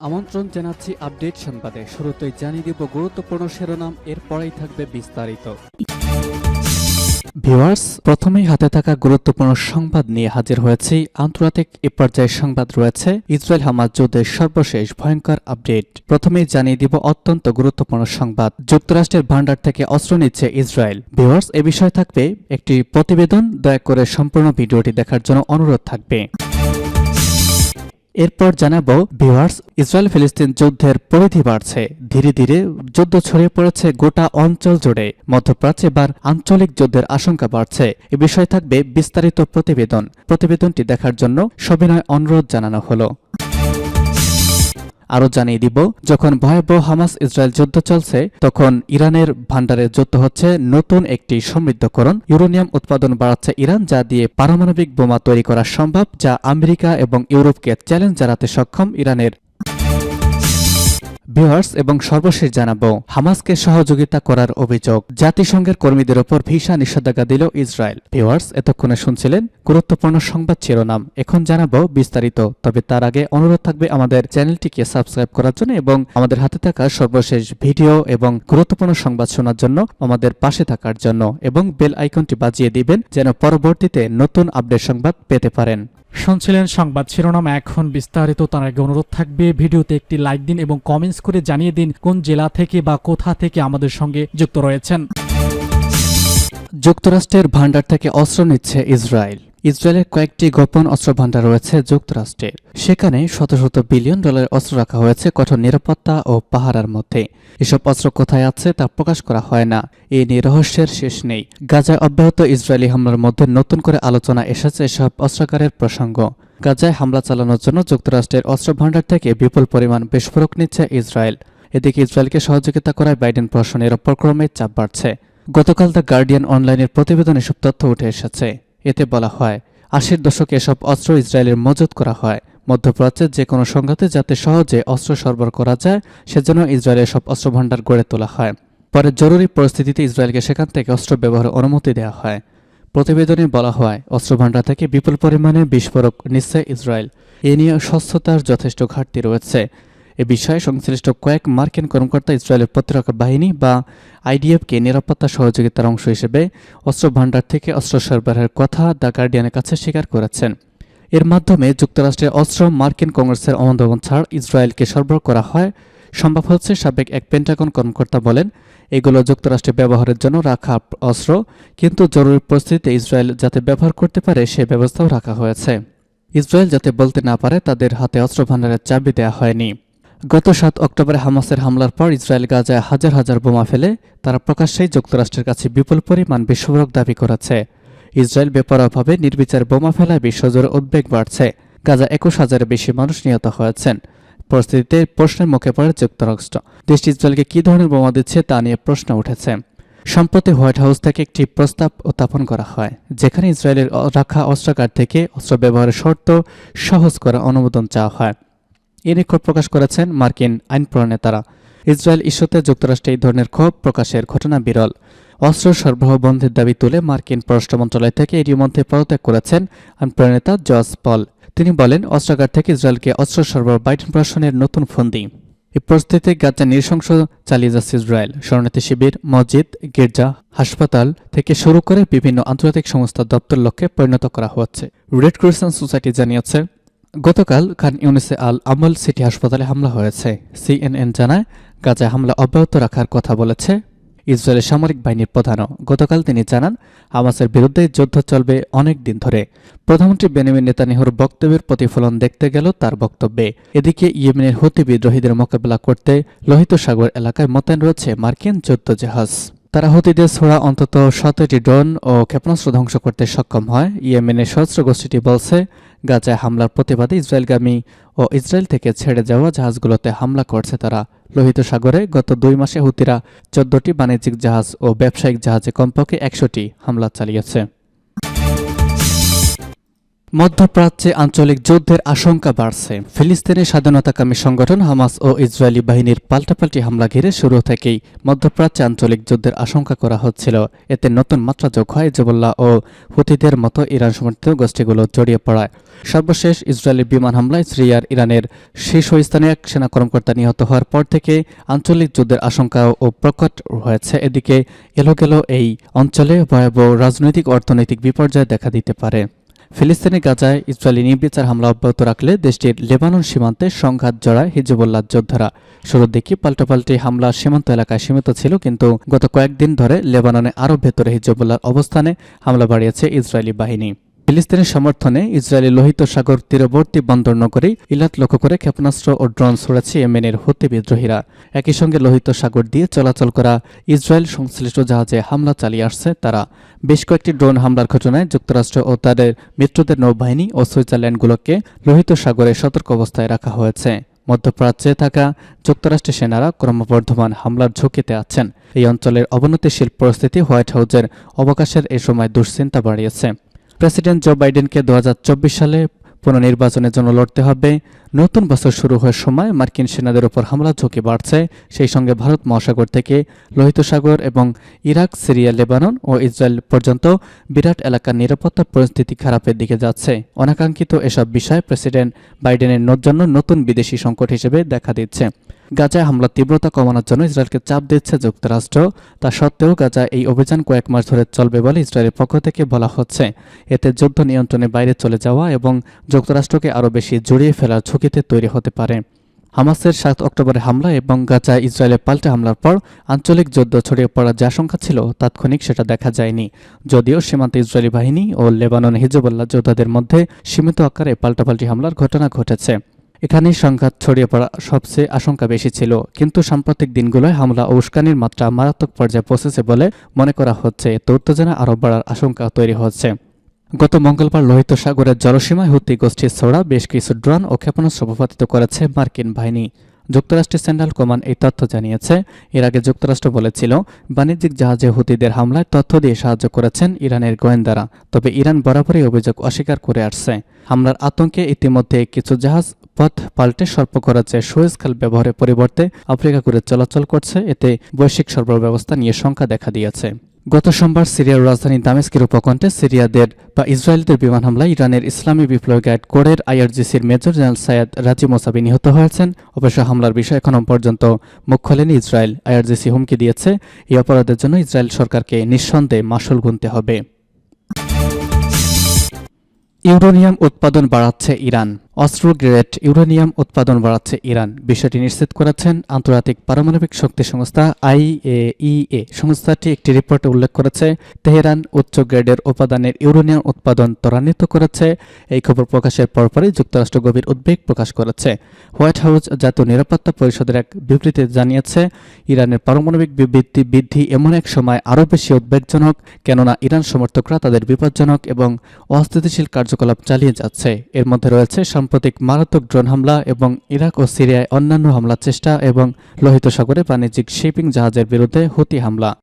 আমন্ত্রণ জানাচ্ছি আপডেট সংবাদে। শুরুতেই জানিয়ে দিব গুরুত্বপূর্ণ শিরোনাম, এরপরেই থাকবে বিস্তারিত। ভিউয়ার্স, প্রথমেই হাতে থাকা গুরুত্বপূর্ণ সংবাদ নিয়ে হাজির হয়েছি। আন্তর্জাতিক এ পর্যায়ের সংবাদ রয়েছে ইসরায়েল হামাস যুদ্ধের সর্বশেষ ভয়ঙ্কর আপডেট। প্রথমেই জানিয়ে দিব অত্যন্ত গুরুত্বপূর্ণ সংবাদ, যুক্তরাষ্ট্রের ভান্ডার থেকে অস্ত্র নিচ্ছে ইসরায়েল। ভিউয়ার্স, এ বিষয়ে থাকবে একটি প্রতিবেদন, দয়া করে সম্পূর্ণ ভিডিওটি দেখার জন্য অনুরোধ থাকবে। এরপর জানাবো ভিউয়ার্স, ইসরায়েল ফিলিস্তিন যুদ্ধের পরিধি বাড়ছে। ধীরে ধীরে যুদ্ধ ছড়িয়ে পড়েছে গোটা অঞ্চল জুড়ে। মধ্যপ্রাচ্যে এবার আঞ্চলিক যুদ্ধের আশঙ্কা বাড়ছে। এ বিষয়ে থাকবে বিস্তারিত প্রতিবেদনটি দেখার জন্য সবিনয় অনুরোধ জানানো হলো। আরও জানিয়ে দিব, যখন ভয়াবহ হামাস ইসরায়েল যুদ্ধ চলছে, তখন ইরানের ভান্ডারে যুদ্ধ হচ্ছে নতুন একটি সমৃদ্ধকরণ। ইউরেনিয়াম উৎপাদন বাড়াচ্ছে ইরান, যা দিয়ে পারমাণবিক বোমা তৈরি করা সম্ভব, যা আমেরিকা এবং ইউরোপকে চ্যালেঞ্জ জানাতে সক্ষম ইরানের। ভিউয়ার্স, এবং সর্বশেষ জানাবো হামাসকে সহযোগিতা করার অভিযোগ, জাতিসংঘের কর্মীদের ওপর ভিসা নিষেধাজ্ঞা দিল ইসরায়েল। ভিউয়ার্স, এতক্ষণে শুনছিলেন গুরুত্বপূর্ণ সংবাদ শিরোনাম। এখন জানাবো বিস্তারিত। তবে তার আগে অনুরোধ থাকবে আমাদের চ্যানেলটিকে সাবস্ক্রাইব করার জন্য এবং আমাদের হাতে থাকা সর্বশেষ ভিডিও এবং গুরুত্বপূর্ণ সংবাদ শোনার জন্য আমাদের পাশে থাকার জন্য, এবং বেল আইকনটি বাজিয়ে দিবেন যেন পরবর্তীতে নতুন আপডেট সংবাদ পেতে পারেন। শুনছিলেন সংবাদ শিরোনাম, এখন বিস্তারিত। তার আগে অনুরোধ থাকবে ভিডিওতে একটি লাইক দিন এবং কমেন্টস করে জানিয়ে দিন কোন জেলা থেকে বা কোথা থেকে আমাদের সঙ্গে যুক্ত রয়েছেন। যুক্তরাষ্ট্রের ভান্ডার থেকে অস্ত্র নিচ্ছে ইসরায়েল। ইসরায়েলের কয়েকটি গোপন অস্ত্র ভান্ডার রয়েছে যুক্তরাষ্ট্রের। সেখানে শত শত বিলিয়ন ডলারের অস্ত্র রাখা হয়েছে কঠোর নিরাপত্তা ও পাহারার মধ্যে। এসব অস্ত্র কোথায় আছে তা প্রকাশ করা হয় না। এ নিয়ে রহস্যের শেষ নেই। গাজায় অব্যাহত ইসরায়েলি হামলার মধ্যে নতুন করে আলোচনা এসেছে এসব অস্ত্রাগারের প্রসঙ্গ। গাজায় হামলা চালানোর জন্য যুক্তরাষ্ট্রের অস্ত্র ভান্ডার থেকে বিপুল পরিমাণ বিস্ফোরক নিচ্ছে ইসরায়েল। এদিকে ইসরায়েলকে সহযোগিতা করায় বাইডেন প্রশাসনের ওপর ক্রমে চাপ বাড়ছে। গতকাল দ্য গার্ডিয়ান অনলাইনের প্রতিবেদন এসব তথ্য উঠে এসেছে। এতে বলা হয়, ৮০-র দশকে এসব অস্ত্র ইসরায়েলের মজুত করা হয় মধ্যপ্রাচ্যের যে কোনো সংঘাতে যাতে সহজে অস্ত্র সরবরাহ করা যায়, সেজন্য ইসরায়েলের সব অস্ত্রভান্ডার গড়ে তোলা হয়। পরে জরুরি পরিস্থিতিতে ইসরায়েলকে সেখান থেকে অস্ত্র ব্যবহারের অনুমতি দেওয়া হয়। প্রতিবেদনে বলা হয়, অস্ত্রভান্ডার থেকে বিপুল পরিমাণে বিস্ফোরক নিচ্ছে ইসরায়েল। এ নিয়ে স্বচ্ছতার যথেষ্ট ঘাটতি রয়েছে। এ বিষয়ে সংশ্লিষ্ট কয়েক মার্কিন কর্মকর্তা ইসরায়েলের প্রতিরক্ষা বাহিনী বা আইডিএফকে নিরাপত্তা সহযোগিতার অংশ হিসেবে অস্ত্র ভান্ডার থেকে অস্ত্র সরবরাহের কথা দ্য গার্ডিয়ানের কাছে স্বীকার করেছেন। এর মাধ্যমে যুক্তরাষ্ট্রের অস্ত্র মার্কিন কংগ্রেসের অনুমোদন ছাড়া ইসরায়েলকে সরবরাহ করা হয় সম্ভব হচ্ছে। সাবেক এক পেন্টাগন কর্মকর্তা বলেন, এগুলো যুক্তরাষ্ট্রে ব্যবহারের জন্য রাখা অস্ত্র, কিন্তু জরুরি পরিস্থিতিতে ইসরায়েল যাতে ব্যবহার করতে পারে সে ব্যবস্থাও রাখা হয়েছে। ইসরায়েল যাতে বলতে না পারে তাদের হাতে অস্ত্র ভান্ডারের চাবি দেওয়া হয়নি। গত ৭ অক্টোবরে হামাসের হামলার পর ইসরায়েল গাজায় হাজার হাজার বোমা ফেলে তারা প্রকাশ্যেই যুক্তরাষ্ট্রের কাছে বিপুল পরিমাণ বিস্ফোরক দাবি করেছে। ইসরায়েল বেপরোয়াভাবে নির্বিচার বোমা ফেলায় বিশ্বজুড়ে উদ্বেগ বাড়ছে। গাজা ২১,০০০-এর বেশি মানুষ নিহত হয়েছেন। পরিস্থিতিতে প্রশ্নের মুখে পড়ে যুক্তরাষ্ট্র। দেশটি ইসরায়েলকে কী ধরনের বোমা দিচ্ছে তা নিয়ে প্রশ্ন উঠেছে। সম্প্রতি হোয়াইট হাউস থেকে একটি প্রস্তাব উত্থাপন করা হয়, যেখানে ইসরায়েলের রাখা অস্ত্রাগার থেকে অস্ত্র ব্যবহারের শর্ত সহজ করার অনুমোদন চাওয়া হয়। এ নিয়ে ক্ষোভ প্রকাশ করেছেন মার্কিন আইন প্রণেতারা। ইসরায়েল ইস্যুতে যুক্তরাষ্ট্রে এই ধরনের ক্ষোভ প্রকাশের ঘটনা বিরল। অস্ত্র সরবরাহ বন্ধের দাবি তুলে মার্কিন পররাষ্ট্র মন্ত্রণালয় থেকে এরই মধ্যে পদত্যাগ করেছেন আইন প্রণেতা জর্জ পল। তিনি বলেন, অস্ত্রাগার থেকে ইসরায়েলকে অস্ত্র সরবরাহ বাইডেন প্রশাসনের নতুন ফন্দি। এই পরিস্থিতিতে গাজায় নৃশংস চালিয়ে যাচ্ছে ইসরায়েল। শরণার্থী শিবির, মসজিদ, গির্জা, হাসপাতাল থেকে শুরু করে বিভিন্ন আন্তর্জাতিক সংস্থার দপ্তর লক্ষ্যে পরিণত করা হচ্ছে। রেড ক্রিসেন্ট সোসাইটি জানিয়েছে, গতকাল খান ইউনিসে আল আমল সিটি হাসপাতালে হামলা হয়েছে। সিএনএন জানায়, গাজায় হামলা অব্যাহত রাখার কথা বলেছে ইসরায়েলের সামরিক বাহিনীর প্রধানও। গতকাল তিনি জানান, হামাসের বিরুদ্ধে যুদ্ধ চলবে অনেক দিন ধরে। প্রধানমন্ত্রী বেনিয়ামিন নেতানিয়াহুর বক্তব্যের প্রতিফলন দেখতে গেল তার বক্তব্যে। এদিকে ইয়েমেনের হুতি বিদ্রোহীদের মোকাবেলা করতে লোহিত সাগর এলাকায় মোতায়েন রয়েছে মার্কিন যুদ্ধ জাহাজ। তারা হুতিদের ছোড়া অন্তত ১৭টি ড্রোন ও ক্ষেপণাস্ত্র ধ্বংস করতে সক্ষম হয়। ইয়েমেনের সশস্ত্র গোষ্ঠীটি বলছে, গাজায় হামলার প্রতিবাদে ইসরায়েলগামী ও ইসরায়েল থেকে ছেড়ে যাওয়া জাহাজগুলোতে হামলা করছে তারা। লোহিত সাগরে গত ২ মাসে হুতিরা ১৪টি বাণিজ্যিক জাহাজ ও ব্যবসায়িক জাহাজে কমপক্ষে ১০০টি হামলা চালিয়েছে। মধ্যপ্রাচ্যে আঞ্চলিক যুদ্ধের আশঙ্কা বাড়ছে। ফিলিস্তিনের স্বাধীনতাকামী সংগঠন হামাস ও ইসরায়েলি বাহিনীর পাল্টাপাল্টি হামলা ঘিরে শুরু থেকেই মধ্যপ্রাচ্যে আঞ্চলিক যুদ্ধের আশঙ্কা করা হচ্ছিল। এতে নতুন মাত্রা যোগ হয় হিজবুল্লাহ ও হুথিদের মতো ইরান সমর্থিত গোষ্ঠীগুলো জড়িয়ে পড়ায়। সর্বশেষ ইসরায়েলি বিমান হামলায় সিরিয়ার ইরানের শীর্ষস্থানে এক সেনা কর্মকর্তা নিহত হওয়ার পর থেকে আঞ্চলিক যুদ্ধের আশঙ্কাও প্রকট হয়েছে। এদিকে এলোগেলো এই অঞ্চলে ভয়াবহ রাজনৈতিক অর্থনৈতিক বিপর্যয় দেখা দিতে পারে। ফিলিস্তিনের গাজায় ইসরায়েলি নির্বিচার হামলা অব্যাহত রাখলে দেশটির লেবানন সীমান্তে সংঘাত জড়ায় হিজবুল্লাহ যোদ্ধারা। শুরুর দিকে পাল্টাপাল্টি হামলা সীমান্ত এলাকায় সীমিত ছিল, কিন্তু গত কয়েকদিন ধরে লেবাননে আরও ভেতরে হিজবুল্লাহর অবস্থানে হামলা বাড়িয়েছে ইসরায়েলি বাহিনী। ফিলিস্তিনের সমর্থনে ইসরায়েলি লোহিত সাগর তীরবর্তী বন্দর নগরী ইলাত লক্ষ্য করে ক্ষেপণাস্ত্র ও ড্রোন ছুড়েছে ইয়েমেনের হুথি বিদ্রোহীরা। একই সঙ্গে লোহিত সাগর দিয়ে চলাচল করা ইসরায়েল সংশ্লিষ্ট জাহাজে হামলা চালিয়ে আসছে তারা। বেশ কয়েকটি ড্রোন হামলার ঘটনায় যুক্তরাষ্ট্র ও তাদের মিত্রদের নৌবাহিনী ও সুইজারল্যান্ডগুলোকে লোহিত সাগরে সতর্ক অবস্থায় রাখা হয়েছে। মধ্যপ্রাচ্যে থাকা যুক্তরাষ্ট্রের সেনারা ক্রমবর্ধমান হামলার ঝুঁকিতে আছেন। এই অঞ্চলের অবনতিশীল পরিস্থিতি হোয়াইট হাউসের অবকাশের এ সময় দুশ্চিন্তা বাড়িয়েছে। প্রেসিডেন্ট জো বাইডেনকে 2024 সালে পুনর্নির্বাচনের জন্য লড়তে হবে। নতুন বছর শুরু হওয়ার সময় মার্কিন সেনাদের উপর হামলার ঝুঁকি বাড়ছে। সেই সঙ্গে ভারত মহাসাগর থেকে লোহিত সাগর এবং ইরাক, সিরিয়া, লেবানন ও ইসরায়েল পর্যন্ত বিরাট এলাকার নিরাপত্তা পরিস্থিতি খারাপের দিকে যাচ্ছে। অনাকাঙ্ক্ষিত এসব বিষয় প্রেসিডেন্ট বাইডেনের জন্য নতুন বিদেশি সংকট হিসেবে দেখা দিচ্ছে। গাজায় হামলার তীব্রতা কমানোর জন্য ইসরায়েলকে চাপ দিচ্ছে যুক্তরাষ্ট্র। তা সত্ত্বেও গাজায় এই অভিযান কয়েক মাস ধরে চলবে বলে ইসরায়েলের পক্ষ থেকে বলা হচ্ছে। এতে যুদ্ধ নিয়ন্ত্রণের বাইরে চলে যাওয়া এবং যুক্তরাষ্ট্রকে আরও বেশি জড়িয়ে ফেলার ঝুঁকিতে তৈরি হতে পারে। হামাসের 7 অক্টোবরের হামলা এবং গাজায় ইসরায়েলের পাল্টা হামলার পর আঞ্চলিক যুদ্ধ ছড়িয়ে পড়ার যে আশঙ্কা ছিল তাৎক্ষণিক সেটা দেখা যায়নি। যদিও সীমান্তে ইসরায়েলি বাহিনী ও লেবানন হিজবুল্লাহ যোদ্ধাদের মধ্যে সীমিত আকারে পাল্টাপাল্টি হামলার ঘটনা ঘটেছে। এখানেই সংঘাত ছড়িয়ে পড়া সবচেয়ে আশঙ্কা বেশি ছিল, কিন্তু সাম্প্রতিক দিনগুলোয় হামলা ও উস্কানির মাত্রা মারাত্মক পর্যায়ে পৌঁছেছে বলে মনে করা হচ্ছে। এতে উত্তেজনা আরও বাড়ার আশঙ্কা তৈরি হচ্ছে। গত মঙ্গলবার লোহিত সাগরের জলসীমায় হুতি গোষ্ঠীর ছোড়া বেশ কিছু ড্রোন ও ক্ষেপণাস্ত্র ভূপাতিত করেছে মার্কিন বাহিনী। যুক্তরাষ্ট্রের সেন্ট্রাল কমান্ড এই তথ্য জানিয়েছে। এর আগে যুক্তরাষ্ট্র বলেছিল বাণিজ্যিক জাহাজে হুতিদের হামলায় তথ্য দিয়ে সাহায্য করেছেন ইরানের গোয়েন্দারা। তবে ইরান বরাবরই অভিযোগ অস্বীকার করে আসছে। হামলার আতঙ্কে ইতিমধ্যে কিছু জাহাজ পথ পাল্টে স্বল্প খরচে সুয়েজ খাল ব্যবহারের পরিবর্তে আফ্রিকা করে চলাচল করছে। এতে বৈশ্বিক সরবরাহ ব্যবস্থা নিয়ে শঙ্কা দেখা দিয়েছে। গত সোমবার সিরিয়ার রাজধানী দামেস্কের উপকণ্ঠে সিরিয়াদের বা ইসরায়েলদের বিমান হামলায় ইরানের ইসলামী বিপ্লবী গাইড কোরের আইআরজিসির মেজর জেনারেল সাইয়াদ রাজি মোসাবি নিহত হয়েছেন। অবশ্য হামলার বিষয়ে এখনও পর্যন্ত মুখ খোলেনি ইসরায়েল। আইআরজিসি হুমকি দিয়েছে এই অপরাধের জন্য ইসরায়েল সরকারকে নিঃসন্দেহে মাশুল গুনতে হবে। ইউরেনিয়াম উৎপাদন বাড়াচ্ছে ইরান। অস্ত্র গ্রেড ইউরেনিয়াম উৎপাদন বাড়াচ্ছে ইরান। বিষয়টি নিশ্চিত করেছেন আন্তর্জাতিক পারমাণবিক শক্তি সংস্থা IAEA। সংস্থাটি একটি রিপোর্টে উল্লেখ করেছে তেহরান উচ্চ গ্রেডের উপাদানের ইউরেনিয়াম উৎপাদন ত্বরান্বিত করেছে। এই খবর প্রকাশের পরপরই যুক্তরাষ্ট্র গভীর উদ্বেগ প্রকাশ করেছে। হোয়াইট হাউস জাতীয় নিরাপত্তা পরিষদের এক বিবৃতিতে জানিয়েছে ইরানের পারমাণবিক বিবৃতি বৃদ্ধি এমন এক সময় আরও বেশি উদ্বেগজনক, কেননা ইরান সমর্থকরা তাদের বিপজ্জনক এবং অস্থিতিশীল কার্যকলাপ চালিয়ে যাচ্ছে। এর মধ্যে রয়েছে সাম্প্রতিক মারাত্মক ড্রোন হামলা এবং ইরাক ও সিরিয়ায় অন্যান্য হামলার চেষ্টা এবং লোহিত সাগরে বাণিজ্যিক শিপিং জাহাজের বিরুদ্ধে হুতি হামলা।